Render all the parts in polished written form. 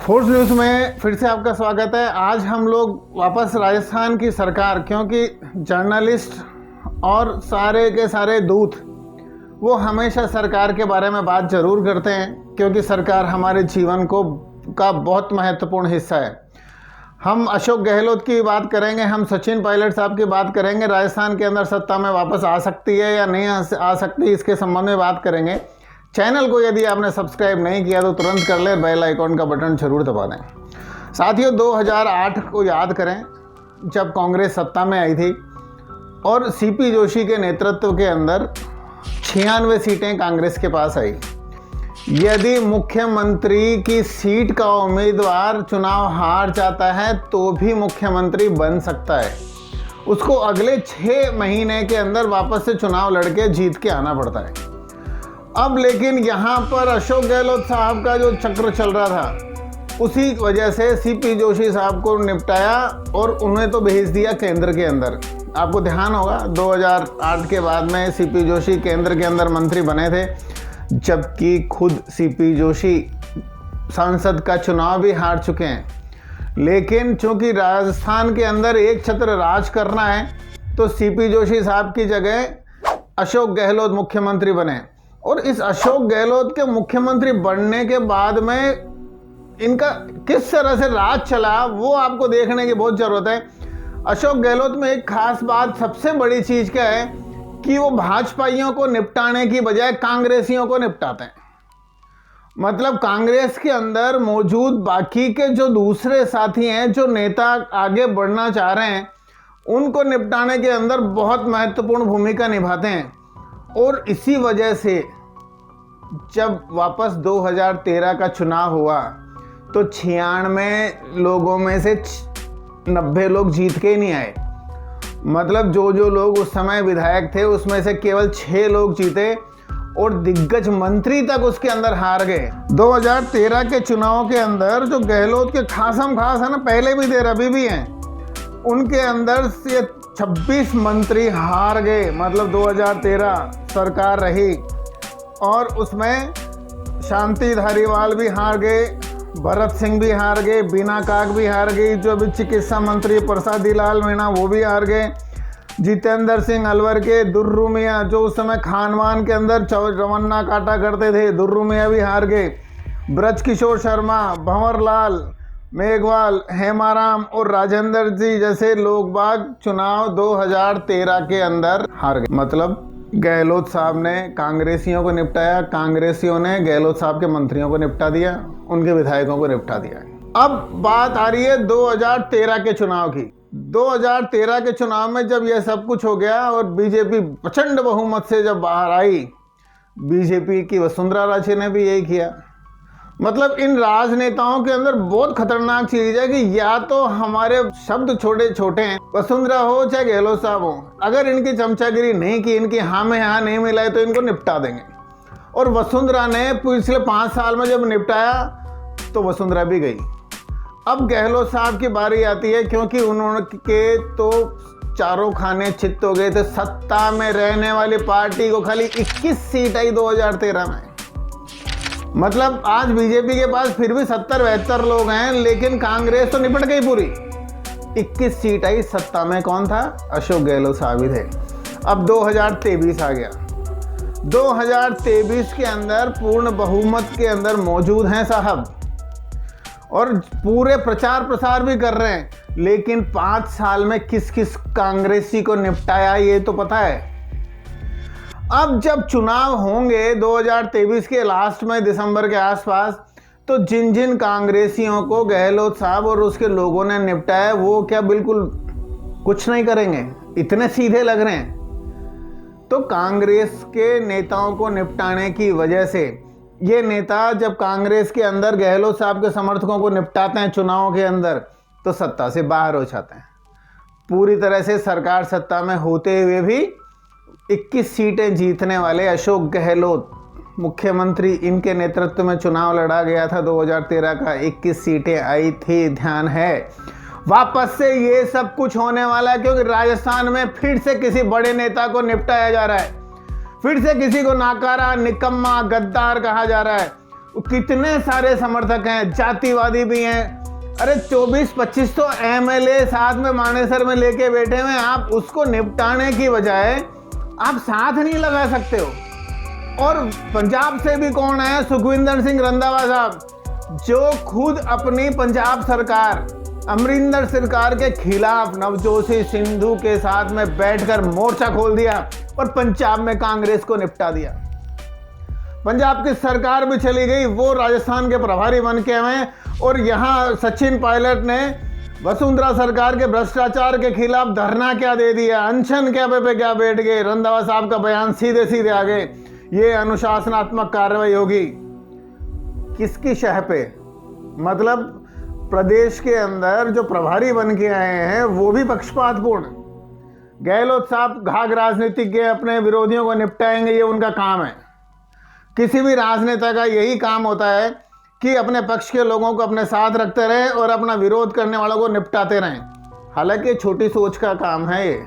Force news में फिर से आपका स्वागत है। आज हम लोग वापस राजस्थान की सरकार, क्योंकि जर्नलिस्ट और सारे के सारे दूत वो हमेशा सरकार के बारे में बात ज़रूर करते हैं, क्योंकि सरकार हमारे जीवन का बहुत महत्वपूर्ण हिस्सा है। हम अशोक गहलोत की बात करेंगे, हम सचिन पायलट साहब की बात करेंगे। राजस्थान के अंदर सत्ता में वापस आ सकती है या नहीं आ सकती, इसके संबंध में बात करेंगे। चैनल को यदि आपने सब्सक्राइब नहीं किया तो तुरंत कर ले, बेल आइकॉन का बटन जरूर दबा दें। साथियों, 2008 को याद करें जब कांग्रेस सत्ता में आई थी और सीपी जोशी के नेतृत्व के अंदर 96 सीटें कांग्रेस के पास आई। यदि मुख्यमंत्री की सीट का उम्मीदवार चुनाव हार जाता है तो भी मुख्यमंत्री बन सकता है, उसको अगले 6 महीने के अंदर वापस से चुनाव लड़के जीत के आना पड़ता है। अब लेकिन यहाँ पर अशोक गहलोत साहब का जो चक्र चल रहा था, उसी वजह से सीपी जोशी साहब को निपटाया और उन्हें तो भेज दिया केंद्र के अंदर। आपको ध्यान होगा 2008 के बाद में सीपी जोशी केंद्र के अंदर मंत्री बने थे, जबकि खुद सीपी जोशी सांसद का चुनाव भी हार चुके हैं। लेकिन चूंकि राजस्थान के अंदर एक छत्र राज करना है तो सीपी जोशी साहब की जगह अशोक गहलोत मुख्यमंत्री बने। और इस अशोक गहलोत के मुख्यमंत्री बनने के बाद में इनका किस तरह से राज चला वो आपको देखने की बहुत ज़रूरत है। अशोक गहलोत में एक खास बात, सबसे बड़ी चीज़ क्या है कि वो भाजपाइयों को निपटाने की बजाय कांग्रेसियों को निपटाते हैं। मतलब कांग्रेस के अंदर मौजूद बाकी के जो दूसरे साथी हैं, जो नेता आगे बढ़ना चाह रहे हैं, उनको निपटाने के अंदर बहुत महत्वपूर्ण भूमिका निभाते हैं। और इसी वजह से जब वापस 2013 का चुनाव हुआ तो 96 लोगों में से 90 लोग जीत के ही नहीं आए। मतलब जो लोग उस समय विधायक थे उसमें से केवल 6 लोग जीते और दिग्गज मंत्री तक उसके अंदर हार गए। 2013 के चुनाव के अंदर जो गहलोत के खासम खास है ना, पहले भी थे अभी भी हैं, उनके अंदर से 26 मंत्री हार गए। मतलब 2013 सरकार रही और उसमें शांति धारीवाल भी हार गए, भरत सिंह भी हार गए, बीना काक भी हार गई, जो अभी चिकित्सा मंत्री प्रसादी लाल मीणा वो भी हार गए, जितेंद्र सिंह अलवर के दुर्रू मियाँ जो उस समय खानवान के अंदर रवन्ना काटा करते थे, दुर्रू मियाँ भी हार गए, ब्रज किशोर शर्मा, भंवर लाल, मेघवाल, हेमाराम और राजेंद्र जी जैसे लोग बाग चुनाव 2013 के अंदर हार गए। मतलब गहलोत साहब ने कांग्रेसियों को निपटाया, कांग्रेसियों ने गहलोत साहब के मंत्रियों को निपटा दिया, उनके विधायकों को निपटा दिया। अब बात आ रही है 2013 के चुनाव की। 2013 के चुनाव में जब यह सब कुछ हो गया और बीजेपी प्रचंड बहुमत से जब बाहर आई, बीजेपी की वसुंधरा राजे ने भी यही किया। मतलब इन राजनेताओं के अंदर बहुत खतरनाक चीज़ है कि या तो हमारे शब्द छोटे छोटे हैं, वसुंधरा हो चाहे गहलोत साहब हो, अगर इनकी चमचागिरी नहीं की, इनकी हाँ में हाँ नहीं मिलाई तो इनको निपटा देंगे। और वसुंधरा ने पिछले 5 साल में जब निपटाया तो वसुंधरा भी गई। अब गहलोत साहब की बारी आती है, क्योंकि उन्होंने तो चारों खाने चित्त हो गए थे। सत्ता में रहने वाली पार्टी को खाली 21 सीट आई 2013 में। मतलब आज बीजेपी के पास फिर भी 70-72 लोग हैं, लेकिन कांग्रेस तो निपट गई पूरी। 21 सीट आई, सत्ता में कौन था? अशोक गहलोत साहब ही थे। अब 2023 आ गया। 2023 के अंदर पूर्ण बहुमत के अंदर मौजूद हैं साहब और पूरे प्रचार प्रसार भी कर रहे हैं, लेकिन 5 साल में किस किस कांग्रेसी को निपटाया ये तो पता है। अब जब चुनाव होंगे 2023 के लास्ट में, दिसंबर के आसपास, तो जिन जिन कांग्रेसियों को गहलोत साहब और उसके लोगों ने निपटाया वो क्या बिल्कुल कुछ नहीं करेंगे? इतने सीधे लग रहे हैं। तो कांग्रेस के नेताओं को निपटाने की वजह से ये नेता जब कांग्रेस के अंदर गहलोत साहब के समर्थकों को निपटाते हैं चुनावों के अंदर, तो सत्ता से बाहर हो जाते हैं। पूरी तरह से सरकार सत्ता में होते हुए भी 21 सीटें जीतने वाले अशोक गहलोत मुख्यमंत्री, इनके नेतृत्व में चुनाव लड़ा गया था 2013 का, 21 सीटें आई थी। ध्यान है, वापस से ये सब कुछ होने वाला है, क्योंकि राजस्थान में फिर से किसी बड़े नेता को निपटाया जा रहा है, फिर से किसी को नाकारा, निकम्मा, गद्दार कहा जा रहा है। कितने सारे समर्थक हैं, जातिवादी भी हैं। अरे 24-25 तो एमएलए साथ में मानेसर में लेके बैठे हुए हैं। आप उसको निपटाने की बजाय आप साथ नहीं लगा सकते हो। और पंजाब से भी कौन आया, सुखविंदर सिंह रंधावा साहब, जो खुद अपनी पंजाब सरकार, अमरिंदर सरकार के खिलाफ नवजोशी सिद्धू के साथ में बैठकर मोर्चा खोल दिया और पंजाब में कांग्रेस को निपटा दिया। पंजाब की सरकार भी चली गई, वो राजस्थान के प्रभारी बन के आए। और यहाँ सचिन पायलट ने वसुंधरा सरकार के भ्रष्टाचार के खिलाफ धरना क्या दे दिया, अनशन क्या पे क्या बैठ गए। रंधावा साहब का बयान सीधे सीधे आ गए, ये अनुशासनात्मक कार्रवाई होगी। किसकी शह पे? मतलब प्रदेश के अंदर जो प्रभारी बन के आए हैं वो भी पक्षपातपूर्ण। गहलोत साहब घाघ राजनीतिज्ञ, अपने विरोधियों को निपटाएंगे, ये उनका काम है। किसी भी राजनेता का यही काम होता है कि अपने पक्ष के लोगों को अपने साथ रखते रहें और अपना विरोध करने वालों को निपटाते रहें। हालांकि छोटी सोच का काम है ये।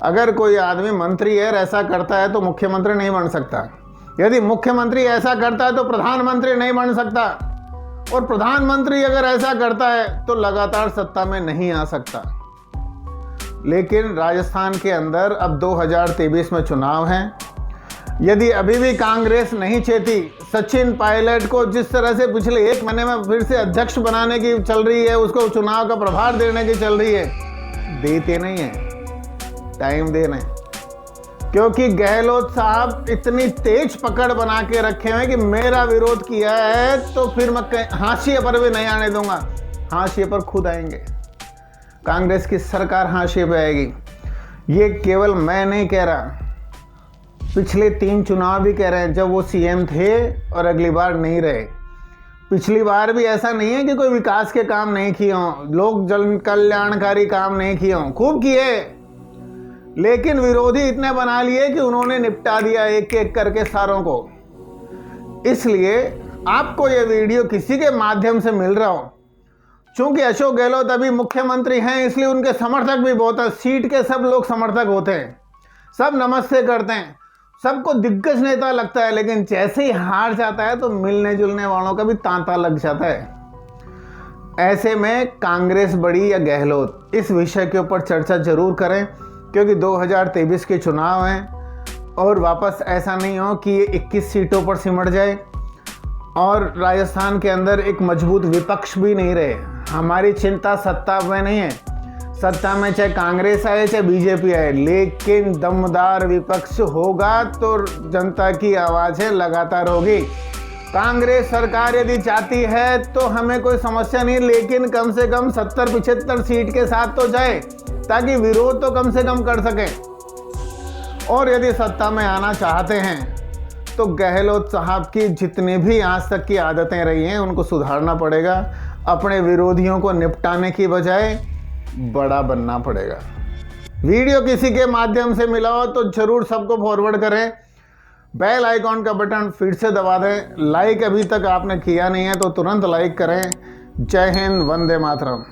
अगर कोई आदमी मंत्री है, ऐसा करता है, तो मुख्यमंत्री नहीं बन सकता। यदि मुख्यमंत्री ऐसा करता है तो प्रधानमंत्री नहीं बन सकता। और प्रधानमंत्री अगर ऐसा करता है तो लगातार सत्ता में नहीं आ सकता। लेकिन राजस्थान के अंदर अब 2023 में चुनाव हैं। यदि अभी भी कांग्रेस नहीं चेती, सचिन पायलट को जिस तरह से पिछले 1 महीने में फिर से अध्यक्ष बनाने की चल रही है, उसको चुनाव का प्रभार देने की चल रही है, देते नहीं है, टाइम देना है। क्योंकि गहलोत साहब इतनी तेज पकड़ बना के रखे हैं कि मेरा विरोध किया है तो फिर मैं हाशिए पर भी नहीं आने दूंगा। हाशिए पर खुद आएंगे, कांग्रेस की सरकार हाशिए पे आएगी। ये केवल मैं नहीं कह रहा, पिछले 3 चुनाव भी कह रहे हैं, जब वो सीएम थे और अगली बार नहीं रहे। पिछली बार भी ऐसा नहीं है कि कोई विकास के काम नहीं किए हों, लोग जन कल्याणकारी काम नहीं किए हों, खूब किए। लेकिन विरोधी इतने बना लिए कि उन्होंने निपटा दिया एक एक करके सारों को। इसलिए आपको ये वीडियो किसी के माध्यम से मिल रहा हो, चूंकि अशोक गहलोत अभी मुख्यमंत्री हैं, इसलिए उनके समर्थक भी बहुत है। सीट के सब लोग समर्थक होते हैं, सब नमस्ते करते हैं, सबको दिग्गज नेता लगता है। लेकिन जैसे ही हार जाता है तो मिलने जुलने वालों का भी तांता लग जाता है। ऐसे में कांग्रेस बड़ी या गहलोत, इस विषय के ऊपर चर्चा जरूर करें, क्योंकि 2023 के चुनाव हैं और वापस ऐसा नहीं हो कि ये 21 सीटों पर सिमट जाए और राजस्थान के अंदर एक मजबूत विपक्ष भी नहीं रहे। हमारी चिंता सत्ता में नहीं है, सत्ता में चाहे कांग्रेस आए चाहे बीजेपी आए, लेकिन दमदार विपक्ष होगा तो जनता की आवाज़ें लगातार होगी। कांग्रेस सरकार यदि चाहती है तो हमें कोई समस्या नहीं, लेकिन कम से कम 70-75 सीट के साथ तो जाए, ताकि विरोध तो कम से कम कर सकें। और यदि सत्ता में आना चाहते हैं तो गहलोत साहब की जितनी भी आज तक की आदतें रही हैं उनको सुधारना पड़ेगा। अपने विरोधियों को निपटाने की बजाय बड़ा बनना पड़ेगा। वीडियो किसी के माध्यम से मिला हो तो जरूर सबको फॉरवर्ड करें। बेल आइकॉन का बटन फिर से दबा दें। लाइक अभी तक आपने किया नहीं है तो तुरंत लाइक करें। जय हिंद, वंदे मातरम।